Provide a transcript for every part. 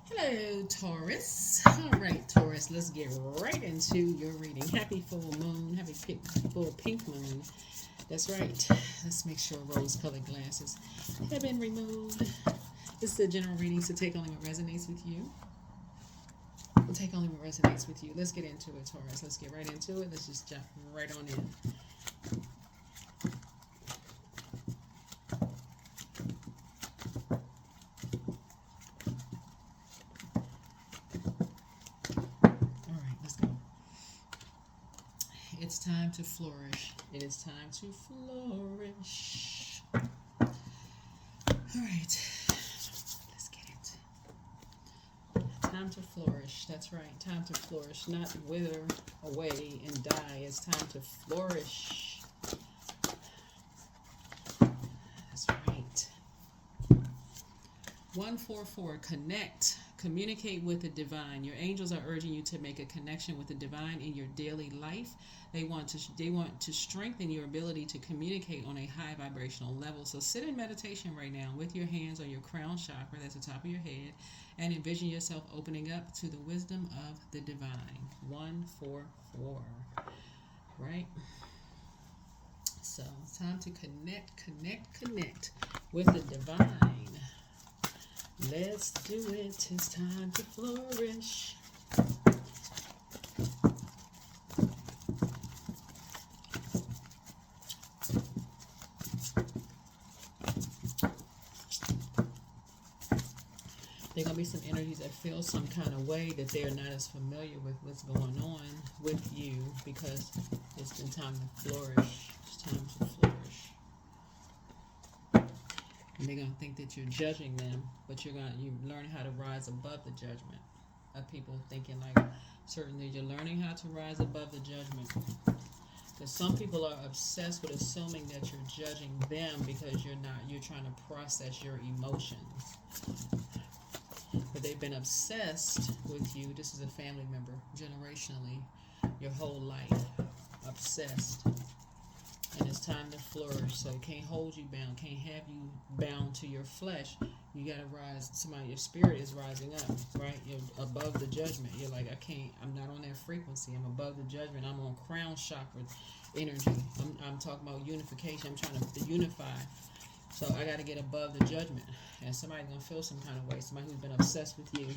Hello, Taurus. All right, Taurus, let's get right into your reading. Happy full moon, full pink moon. That's right. Let's make sure rose-colored glasses have been removed. This is a general reading, so take only what resonates with you. Take only what resonates with you. Let's get into it, Taurus. Let's get right into it. Let's just jump right on in. All right, let's go. It's time to flourish. It is time to flourish. All right, let's get it. Time to flourish. That's right. Time to flourish, not wither away and die. It's time to flourish. That's right. 144. Connect. Communicate with the divine. Your angels are urging you to make a connection with the divine in your daily life. They want to strengthen your ability to communicate on a high vibrational level. So sit in meditation right now with your hands on your crown chakra, that's the top of your head, and envision yourself opening up to the wisdom of the divine. 144. Right? So it's time to connect with the divine. Let's do it. It's time to flourish. There are going to be some energies that feel some kind of way that they're not as familiar with what's going on with you because it's been time to flourish. It's time to flourish. And they're going to think that you're judging them, but you learn how to rise above the judgment of people thinking like certainly you're learning how to rise above the judgment. Because some people are obsessed with assuming that you're judging them because you're trying to process your emotions. But they've been obsessed with you. This is a family member, generationally, your whole life, obsessed. And it's time to flourish. So it can't hold you bound, can't have you bound to your flesh. You gotta rise. Your spirit is rising up, right? You're above the judgment. You're like, I'm not on that frequency. I'm above the judgment. I'm on crown chakra energy. I'm talking about unification. I'm trying to unify. So I got to get above the judgment. And somebody's going to feel some kind of way. Somebody who's been obsessed with you.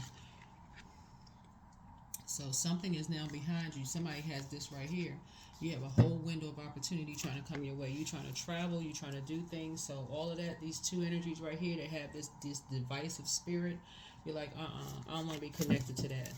So something is now behind you. Somebody has this right here. You have a whole window of opportunity trying to come your way. You're trying to travel. You're trying to do things. So all of that, these two energies right here, they have this divisive spirit. You're like, I don't want to be connected to that.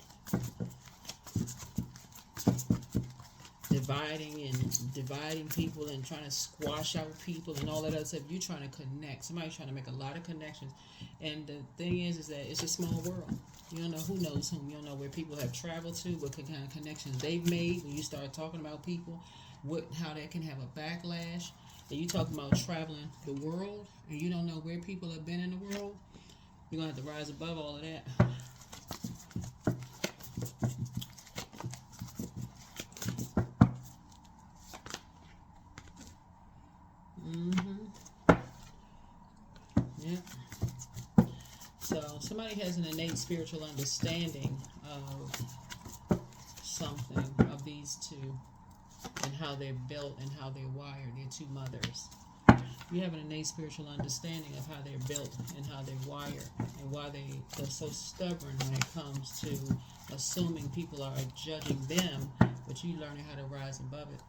Dividing people and trying to squash out people and all that other stuff. You're trying to connect. Somebody's trying to make a lot of connections. And the thing is that it's a small world. You don't know who knows whom. You don't know where people have traveled to, what kind of connections they've made. When you start talking about people, how that can have a backlash. And you talking about traveling the world, and you don't know where people have been in the world. You're going to have to rise above all of that. Yeah. So somebody has an innate spiritual understanding of something, of these two, and how they're built and how they're wired. They're two mothers. You have an innate spiritual understanding of how they're built and how they're wired, and why they're so stubborn when it comes to assuming people are judging them, but you learning how to rise above it.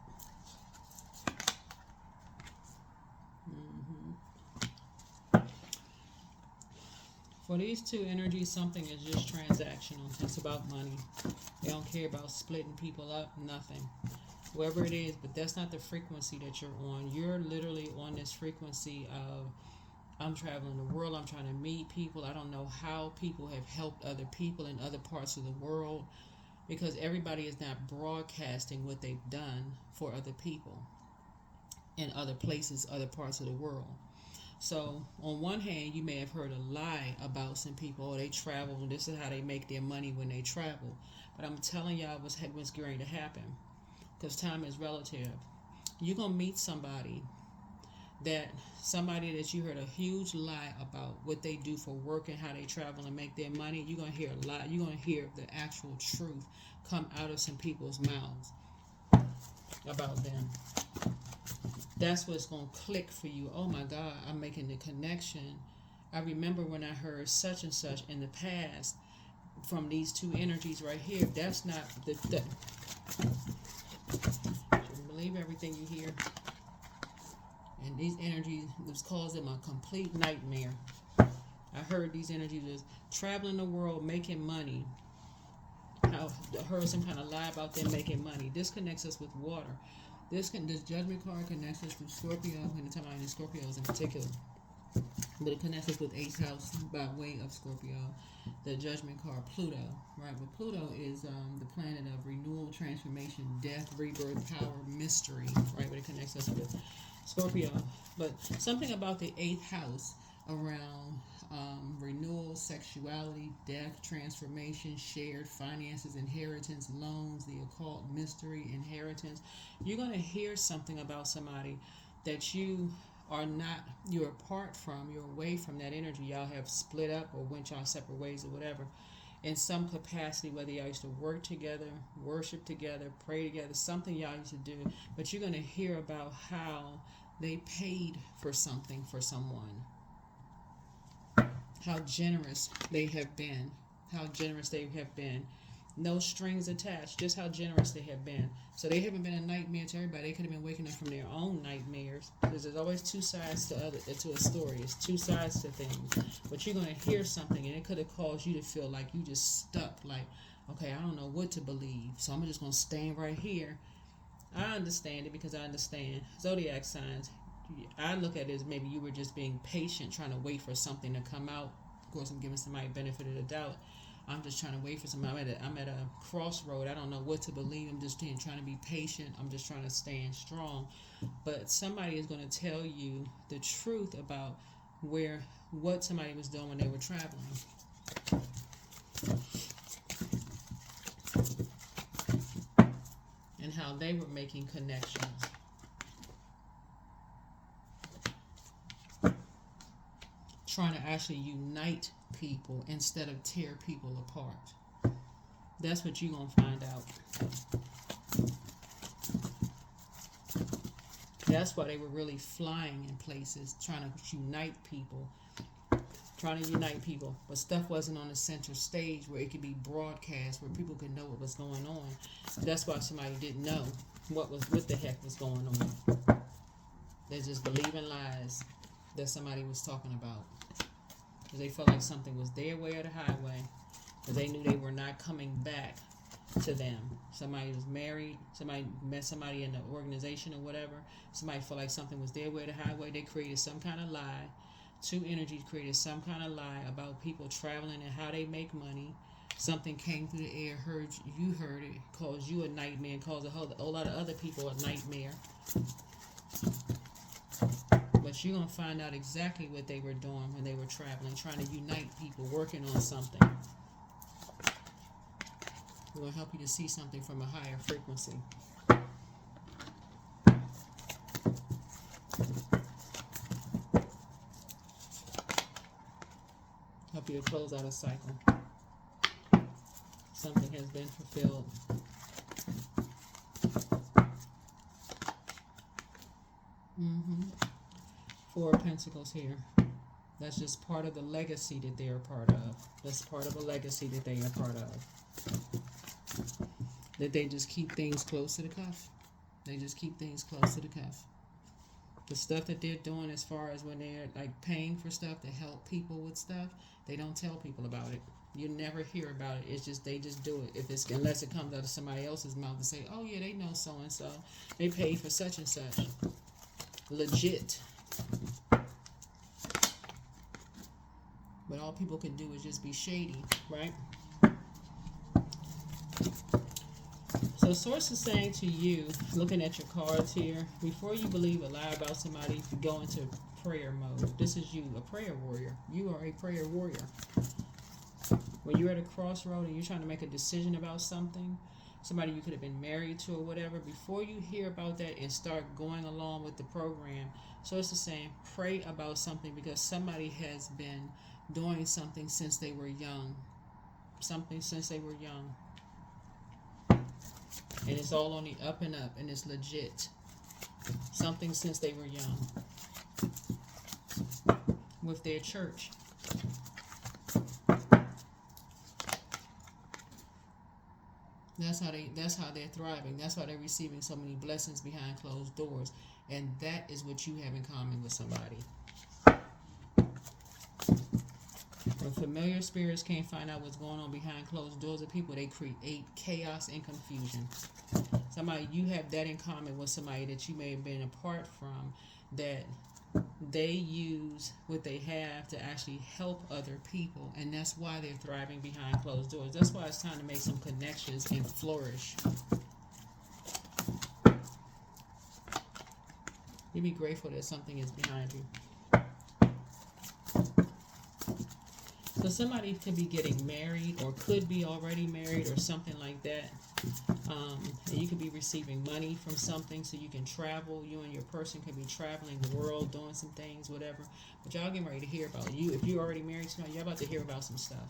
For these two energies, something is just transactional. It's about money. They don't care about splitting people up, nothing. Whoever it is, but that's not the frequency that you're on. You're literally on this frequency of, I'm traveling the world, I'm trying to meet people. I don't know how people have helped other people in other parts of the world, because everybody is not broadcasting what they've done for other people in other places, other parts of the world. So on one hand, you may have heard a lie about some people. Oh, they travel, and this is how they make their money when they travel. But I'm telling y'all what's going to happen, because time is relative. You're going to meet somebody that somebody that you heard a huge lie about what they do for work and how they travel and make their money, you're going to hear a lie. You're going to hear the actual truth come out of some people's mouths about them. That's what's going to click for you. Oh my God, I'm making the connection. I remember when I heard such and such in the past from these two energies right here. That's not the shouldn't believe everything you hear. And these energies was causing a complete nightmare. I heard these energies was traveling the world making money. I heard some kind of lie about them making money. This connects us with water. This judgment card connects us with Scorpio, and the time I use Scorpios in particular. But it connects us with 8th house by way of Scorpio. The judgment card, Pluto, right? But Pluto is the planet of renewal, transformation, death, rebirth, power, mystery, right? But it connects us with Scorpio. But something about the 8th house around renewal, sexuality, death, transformation, shared finances, inheritance, loans, the occult, mystery, inheritance. You're going to hear something about somebody that you are not, you're apart from, you're away from that energy. Y'all have split up or went y'all separate ways or whatever in some capacity, whether y'all used to work together, worship together, pray together, something y'all used to do. But you're going to hear about how they paid for something for someone, how generous they have been, no strings attached, just how generous they have been. So they haven't been a nightmare to everybody. They could have been waking up from their own nightmares, because there's always two sides to a story. It's two sides to things. But you're going to hear something, and it could have caused you to feel like you just stuck, like, okay, I don't know what to believe, so I'm just going to stand right here. I understand it because I understand Zodiac signs. I look at it as maybe you were just being patient, trying to wait for something to come out. Of course, I'm giving somebody benefit of the doubt. I'm just trying to wait for something. I'm at a crossroad. I don't know what to believe. I'm just trying to be patient. I'm just trying to stand strong. But somebody is going to tell you the truth about what somebody was doing when they were traveling. And how they were making connections. Trying to actually unite people instead of tear people apart. That's what you're going to find out. That's why they were really flying in places, trying to unite people. But stuff wasn't on the center stage where it could be broadcast, where people could know what was going on. That's why somebody didn't know what the heck was going on. They just believing lies that somebody was talking about. Because they felt like something was their way or the highway. Because they knew they were not coming back to them. Somebody was married. Somebody met somebody in the organization or whatever. Somebody felt like something was their way or the highway. They created some kind of lie. Two energies created some kind of lie about people traveling and how they make money. Something came through the air, you heard it, caused you a nightmare, caused a whole lot of other people a nightmare. But you're going to find out exactly what they were doing when they were traveling, trying to unite people, working on something. We're going to help you to see something from a higher frequency. Help you to close out a cycle. Something has been fulfilled. Four of Pentacles here. That's just part of the legacy that they are part of. That's part of a legacy that they are part of. That they just keep things close to the cuff. They just keep things close to the cuff. The stuff that they're doing as far as when they're like paying for stuff to help people with stuff, they don't tell people about it. You never hear about it. It's just they just do it. Unless it comes out of somebody else's mouth and say, oh yeah, they know so and so. They paid for such and such. Legit. But all people can do is just be shady, right? So Source is saying to you, looking at your cards here, before you believe a lie about somebody, you go into prayer mode. This is you, a prayer warrior. You are a prayer warrior. When you're at a crossroad and you're trying to make a decision about something, somebody you could have been married to or whatever. Before you hear about that and start going along with the program, so it's the same. Pray about something, because somebody has been doing something since they were young. Something since they were young. And it's all on the up and up, and it's legit. Something since they were young. With their church. That's how they're thriving. That's why they're receiving so many blessings behind closed doors. And that is what you have in common with somebody. When familiar spirits can't find out what's going on behind closed doors of people, they create chaos and confusion. Somebody, you have that in common with somebody that you may have been apart from, that they use what they have to actually help other people, and that's why they're thriving behind closed doors. That's why it's time to make some connections and flourish. You be grateful that something is behind you. So somebody could be getting married, or could be already married, or something like that. And you could be receiving money from something, so you can travel. You and your person could be traveling the world, doing some things, whatever. But y'all getting ready to hear about you. If you're already married to somebody, y'all about to hear about some stuff.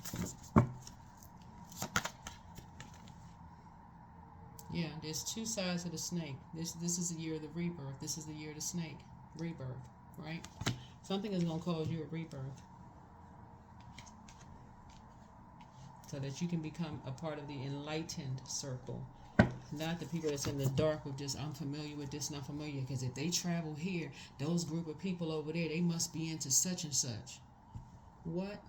Yeah, there's two sides of the snake. This is the year of the rebirth. This is the year of the snake. Rebirth, right? Something is going to cause you a rebirth, so that you can become a part of the enlightened circle. Not the people that's in the dark with just, I'm familiar with this and I'm familiar, because if they travel here, those group of people over there, they must be into such and such. What?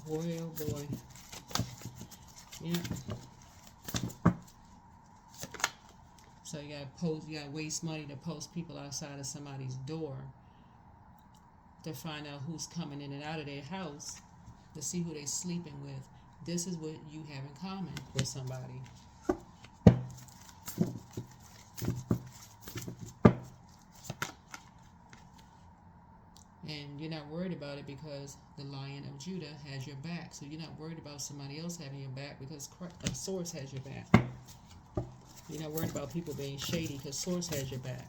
Boy, oh boy. Yeah. So you gotta waste money to post people outside of somebody's door to find out who's coming in and out of their house, to see who they're sleeping with. This is what you have in common with somebody. And you're not worried about it, because the Lion of Judah has your back. So you're not worried about somebody else having your back, because a source has your back. You're not worried about people being shady, because source has your back.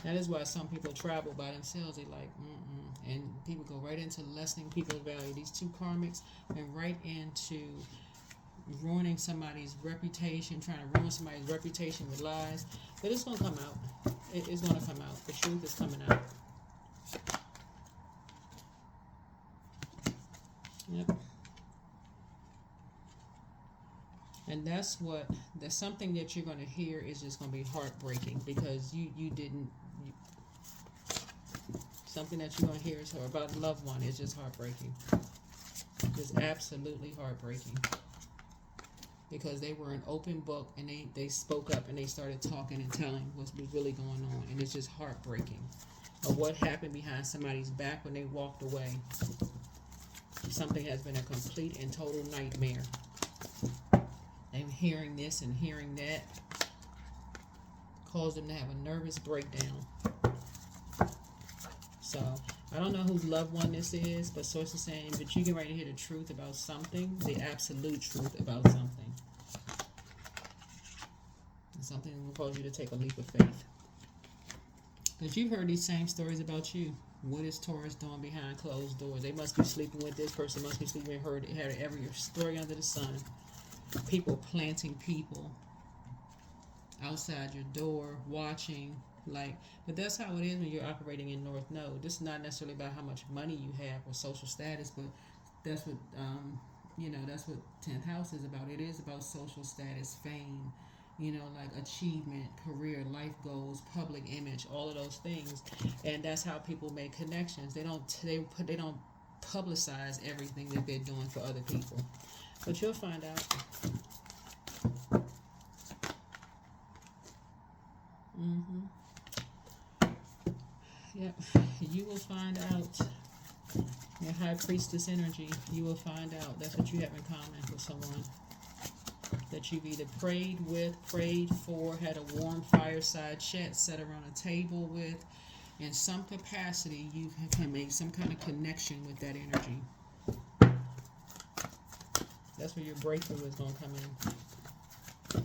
That is why some people travel by themselves. They like, and people go right into lessening people's value. These two karmics went right into ruining somebody's reputation, trying to ruin somebody's reputation with lies. But it's going to come out. It is going to come out. The truth is coming out. Yep. And that's something that you're going to hear is just going to be heartbreaking, because something that you're going to hear is about a loved one is just heartbreaking. It's absolutely heartbreaking, because they were an open book, and they spoke up and they started talking and telling what was really going on, and it's just heartbreaking of what happened behind somebody's back when they walked away. Something has been a complete and total nightmare. And hearing this and hearing that caused them to have a nervous breakdown. So, I don't know whose loved one this is, but source is saying, but you can right hear the truth about something, the absolute truth about something. And something will cause you to take a leap of faith. Because you've heard these same stories about you. What is Taurus doing behind closed doors? They must be sleeping with this person, must be sleeping with her. Had every story under the sun. People planting people outside your door, watching, but that's how it is when you're operating in North Node. This is not necessarily about how much money you have or social status, but that's what that's what 10th house is about. It is about social status, fame, achievement, career, life goals, public image, all of those things. And that's how people make connections. They don't publicize everything that they're doing for other people. But you'll find out. Yep. You will find out. Your high priestess energy, you will find out. That's what you have in common with someone. that you've either prayed with, prayed for, had a warm fireside chat, sat around a table with. In some capacity, you can make some kind of connection with that energy. That's where your breakthrough is going to come in.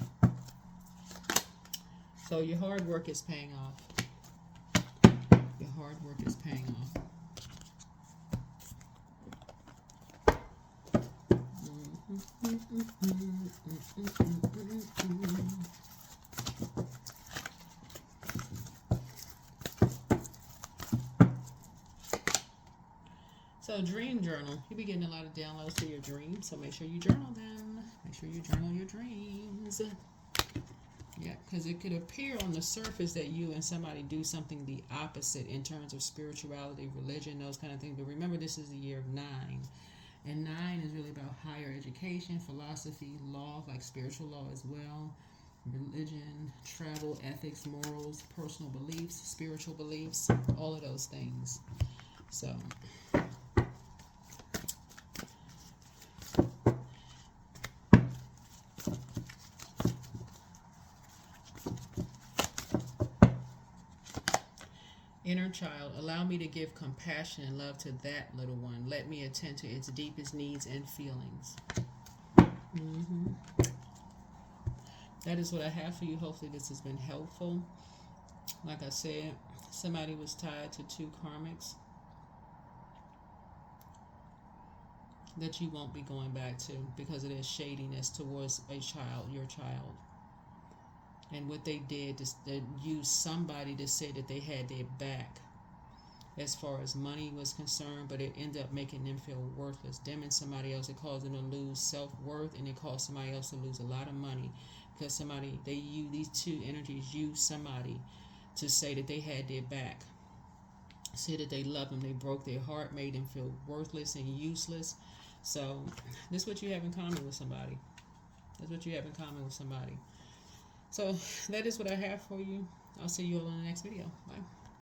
So your hard work is paying off. Your hard work is paying off. So dream journal. You'll be getting a lot of downloads to your dreams, so make sure you journal them. Make sure you journal your dreams. Yeah, because it could appear on the surface that you and somebody do something the opposite in terms of spirituality, religion, those kind of things. But remember, this is the year of 9. And 9 is really about higher education, philosophy, law, like spiritual law as well, religion, travel, ethics, morals, personal beliefs, spiritual beliefs, all of those things. So inner child, allow me to give compassion and love to that little one. Let me attend to its deepest needs and feelings. That is what I have for you. Hopefully this has been helpful. Like I said, somebody was tied to 2 karmics that you won't be going back to because of their shadiness towards a child, your child. And what they did is they used somebody to say that they had their back as far as money was concerned, but it ended up making them feel worthless. Them and somebody else, it caused them to lose self-worth, and it caused somebody else to lose a lot of money because these 2 energies used somebody to say that they had their back, say that they loved them, they broke their heart, made them feel worthless and useless. So this is what you have in common with somebody. That's what you have in common with somebody. So that is what I have for you. I'll see you all in the next video. Bye.